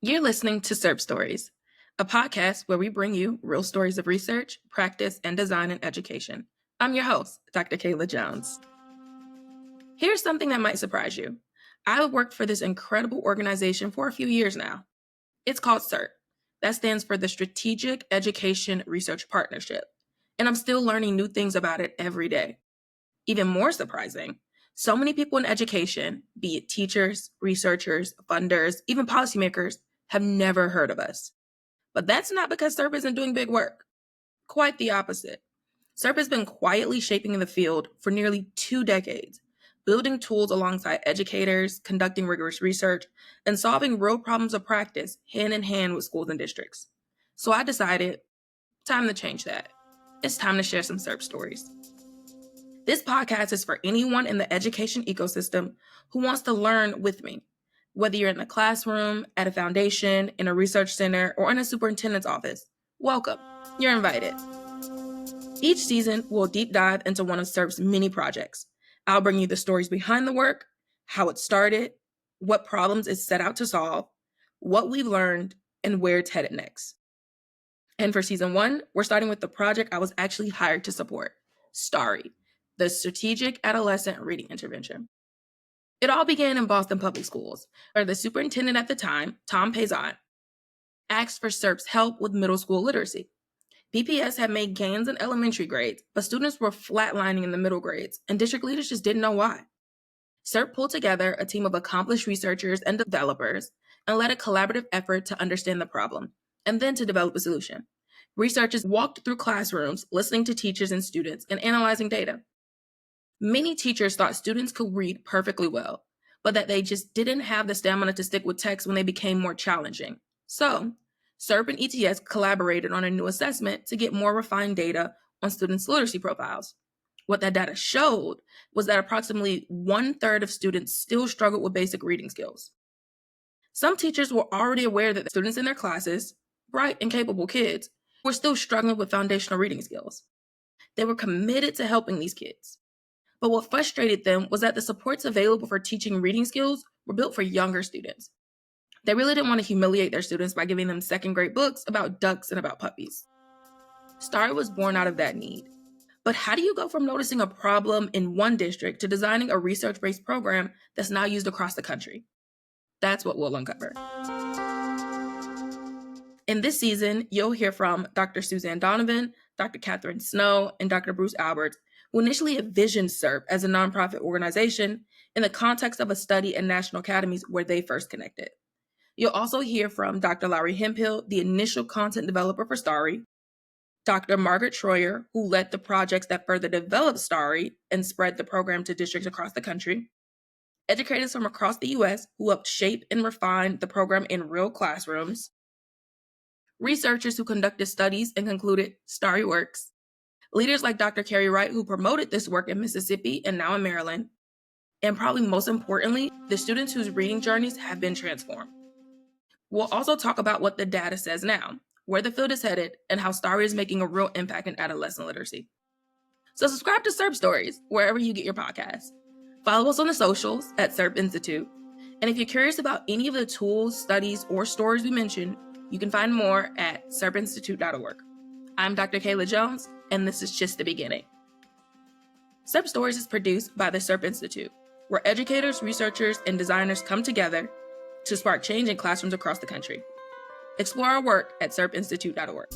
You're listening to SERP Stories, a podcast where we bring you real stories of research, practice, and design in education. I'm your host, Dr. Kayla Jones. Here's something that might surprise you. I've worked for this incredible organization for a few years now. It's called SERP. That stands for the Strategic Education Research Partnership. And I'm still learning new things about it every day. Even more surprising, so many people in education, be it teachers, researchers, funders, even policymakers, have never heard of us. But that's not because SERP isn't doing big work. Quite the opposite. SERP has been quietly shaping the field for nearly 2 decades, building tools alongside educators, conducting rigorous research, and solving real problems of practice hand in hand with schools and districts. So I decided, time to change that. It's time to share some SERP stories. This podcast is for anyone in the education ecosystem who wants to learn with me. Whether you're in the classroom, at a foundation, in a research center, or in a superintendent's office, welcome. You're invited. Each season, we'll deep dive into one of SERP's many projects. I'll bring you the stories behind the work, how it started, what problems it's set out to solve, what we've learned, and where it's headed next. And for season 1, we're starting with the project I was actually hired to support, STARI, the Strategic Adolescent Reading Intervention. It all began in Boston Public Schools, where the superintendent at the time, Tom Payson, asked for SERP's help with middle school literacy. BPS had made gains in elementary grades, but students were flatlining in the middle grades, and district leaders just didn't know why. SERP pulled together a team of accomplished researchers and developers and led a collaborative effort to understand the problem, and then to develop a solution. Researchers walked through classrooms, listening to teachers and students, and analyzing data. Many teachers thought students could read perfectly well, but that they just didn't have the stamina to stick with text when they became more challenging. So, SERP and ETS collaborated on a new assessment to get more refined data on students' literacy profiles. What that data showed was that approximately 1/3 of students still struggled with basic reading skills. Some teachers were already aware that the students in their classes, bright and capable kids, were still struggling with foundational reading skills. They were committed to helping these kids. But what frustrated them was that the supports available for teaching reading skills were built for younger students. They really didn't want to humiliate their students by giving them second-grade books about ducks and about puppies. STARI was born out of that need. But how do you go from noticing a problem in one district to designing a research-based program that's now used across the country? That's what we'll uncover. In this season, you'll hear from Dr. Suzanne Donovan, Dr. Catherine Snow, and Dr. Bruce Alberts, who initially envisioned SERP as a nonprofit organization in the context of a study at national academies where they first connected. You'll also hear from Dr. Lowry Hemphill, the initial content developer for STARI, Dr. Margaret Troyer, who led the projects that further developed STARI and spread the program to districts across the country, educators from across the U.S. who helped shape and refine the program in real classrooms, researchers who conducted studies and concluded STARI works, leaders like Dr. Carrie Wright, who promoted this work in Mississippi and now in Maryland, and probably most importantly, the students whose reading journeys have been transformed. We'll also talk about what the data says now, where the field is headed, and how STARI is making a real impact in adolescent literacy. So subscribe to SERP Stories wherever you get your podcasts. Follow us on the socials at SERP Institute. And if you're curious about any of the tools, studies, or stories we mentioned, you can find more at serpinstitute.org. I'm Dr. Kayla Jones, and this is just the beginning. SERP Stories is produced by the SERP Institute, where educators, researchers, and designers come together to spark change in classrooms across the country. Explore our work at serpinstitute.org.